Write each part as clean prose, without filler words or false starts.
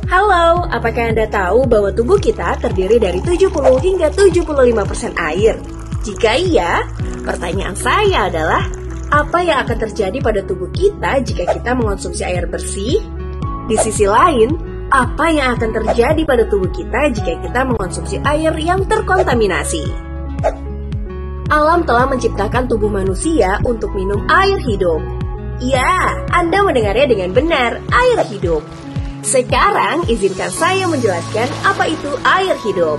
Halo, apakah Anda tahu bahwa tubuh kita terdiri dari 70 hingga 75% air? Jika iya, pertanyaan saya adalah, apa yang akan terjadi pada tubuh kita jika kita mengonsumsi air bersih? Di sisi lain, apa yang akan terjadi pada tubuh kita jika kita mengonsumsi air yang terkontaminasi? Alam telah menciptakan tubuh manusia untuk minum air hidup. Ya, Anda mendengarnya dengan benar, air hidup. Sekarang, izinkan saya menjelaskan apa itu air hidup.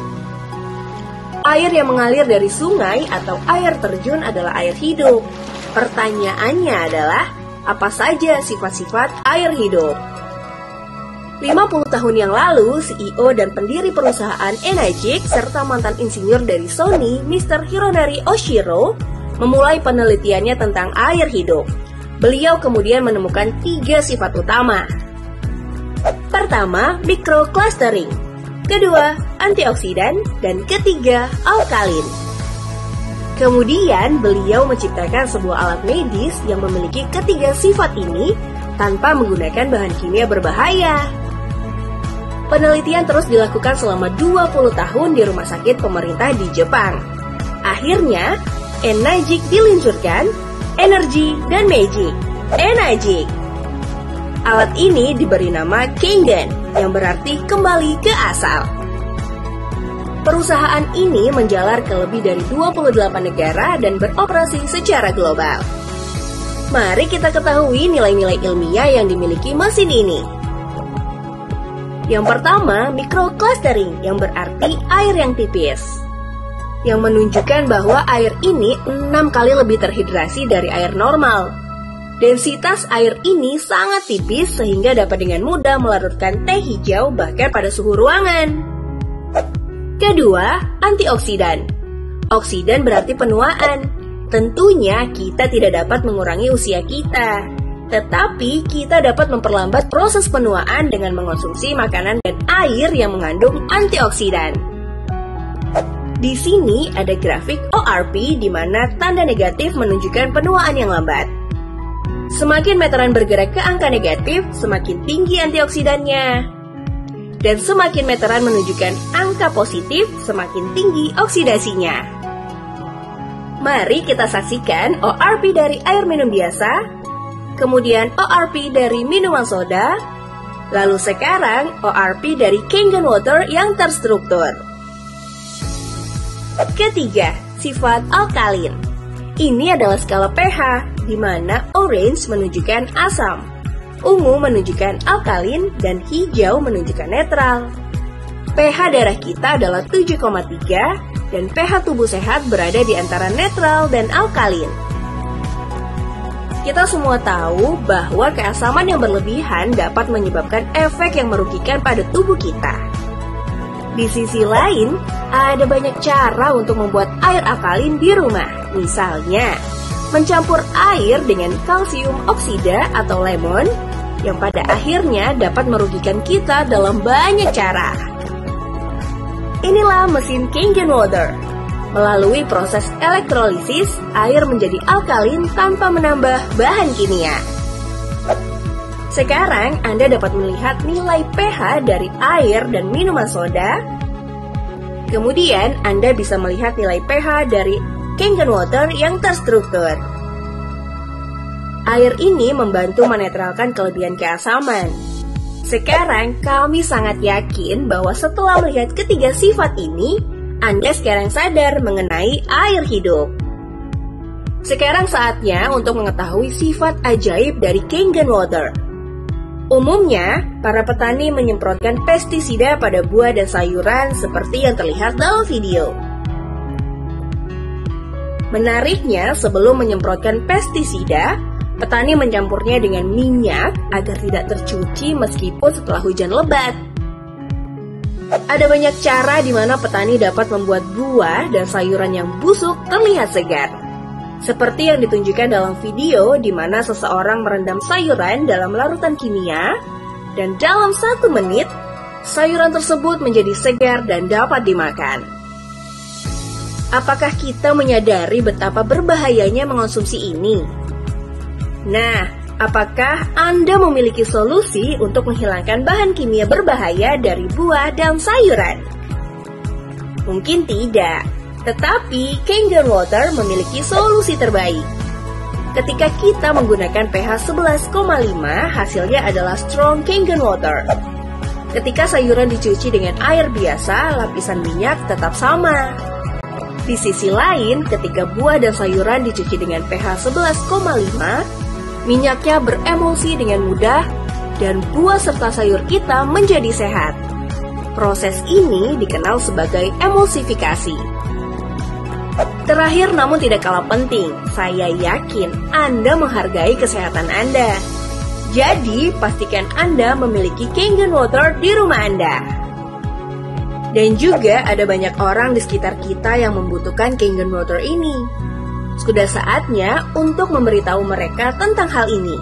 Air yang mengalir dari sungai atau air terjun adalah air hidup. Pertanyaannya adalah, apa saja sifat-sifat air hidup? 50 tahun yang lalu, CEO dan pendiri perusahaan Enagic serta mantan insinyur dari Sony, Mr. Hironari Oshiro, memulai penelitiannya tentang air hidup. Beliau kemudian menemukan 3 sifat utama. Pertama, microclustering. Kedua, antioksidan. Dan ketiga, alkalin. Kemudian, beliau menciptakan sebuah alat medis yang memiliki ketiga sifat ini tanpa menggunakan bahan kimia berbahaya. Penelitian terus dilakukan selama 20 tahun di rumah sakit pemerintah di Jepang. Akhirnya, Enagic diluncurkan, Energy dan Magic. Enagic. Alat ini diberi nama Kangen, yang berarti kembali ke asal. Perusahaan ini menjalar ke lebih dari 28 negara dan beroperasi secara global. Mari kita ketahui nilai-nilai ilmiah yang dimiliki mesin ini. Yang pertama, microclustering, yang berarti air yang tipis, yang menunjukkan bahwa air ini 6 kali lebih terhidrasi dari air normal. Densitas air ini sangat tipis sehingga dapat dengan mudah melarutkan teh hijau bahkan pada suhu ruangan. Kedua, antioksidan. Oksidan berarti penuaan. Tentunya kita tidak dapat mengurangi usia kita, tetapi kita dapat memperlambat proses penuaan dengan mengonsumsi makanan dan air yang mengandung antioksidan. Di sini ada grafik ORP di mana tanda negatif menunjukkan penuaan yang lambat. Semakin meteran bergerak ke angka negatif, semakin tinggi antioksidannya. Dan semakin meteran menunjukkan angka positif, semakin tinggi oksidasinya. Mari kita saksikan ORP dari air minum biasa, kemudian ORP dari minuman soda, lalu sekarang ORP dari Kangen Water yang terstruktur. Ketiga, sifat alkalin. Ini adalah skala pH, di mana orange menunjukkan asam, ungu menunjukkan alkalin, dan hijau menunjukkan netral. pH darah kita adalah 7,3, dan pH tubuh sehat berada di antara netral dan alkalin. Kita semua tahu bahwa keasaman yang berlebihan dapat menyebabkan efek yang merugikan pada tubuh kita. Di sisi lain, ada banyak cara untuk membuat air alkalin di rumah. Misalnya, mencampur air dengan kalsium oksida atau lemon, yang pada akhirnya dapat merugikan kita dalam banyak cara. Inilah mesin Kangen Water. Melalui proses elektrolisis, air menjadi alkalin tanpa menambah bahan kimia. Sekarang Anda dapat melihat nilai pH dari air dan minuman soda. Kemudian Anda bisa melihat nilai pH dari Kangen Water yang terstruktur. Air ini membantu menetralkan kelebihan keasaman. Sekarang kami sangat yakin bahwa setelah melihat ketiga sifat ini, Anda sekarang sadar mengenai air hidup. Sekarang saatnya untuk mengetahui sifat ajaib dari Kangen Water. Umumnya, para petani menyemprotkan pestisida pada buah dan sayuran seperti yang terlihat dalam video. Menariknya, sebelum menyemprotkan pestisida, petani mencampurnya dengan minyak agar tidak tercuci meskipun setelah hujan lebat. Ada banyak cara di mana petani dapat membuat buah dan sayuran yang busuk terlihat segar. Seperti yang ditunjukkan dalam video di mana seseorang merendam sayuran dalam larutan kimia, dan dalam 1 menit, sayuran tersebut menjadi segar dan dapat dimakan. Apakah kita menyadari betapa berbahayanya mengonsumsi ini? Nah, Apakah Anda memiliki solusi untuk menghilangkan bahan kimia berbahaya dari buah dan sayuran? Mungkin tidak, tetapi Kangen Water memiliki solusi terbaik. Ketika kita menggunakan pH 11,5, hasilnya adalah Strong Kangen Water. Ketika sayuran dicuci dengan air biasa, lapisan minyak tetap sama. Di sisi lain, ketika buah dan sayuran dicuci dengan pH 11,5, minyaknya beremulsi dengan mudah dan buah serta sayur kita menjadi sehat. Proses ini dikenal sebagai emulsifikasi. Terakhir namun tidak kalah penting, saya yakin Anda menghargai kesehatan Anda. Jadi, pastikan Anda memiliki Kangen Water di rumah Anda. Dan juga ada banyak orang di sekitar kita yang membutuhkan Kangen Water ini. Sudah saatnya untuk memberitahu mereka tentang hal ini.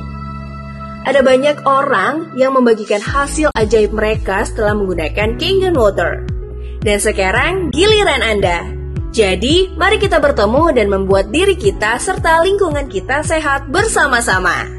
Ada banyak orang yang membagikan hasil ajaib mereka setelah menggunakan Kangen Water. Dan sekarang giliran Anda. Jadi, mari kita bertemu dan membuat diri kita serta lingkungan kita sehat bersama-sama.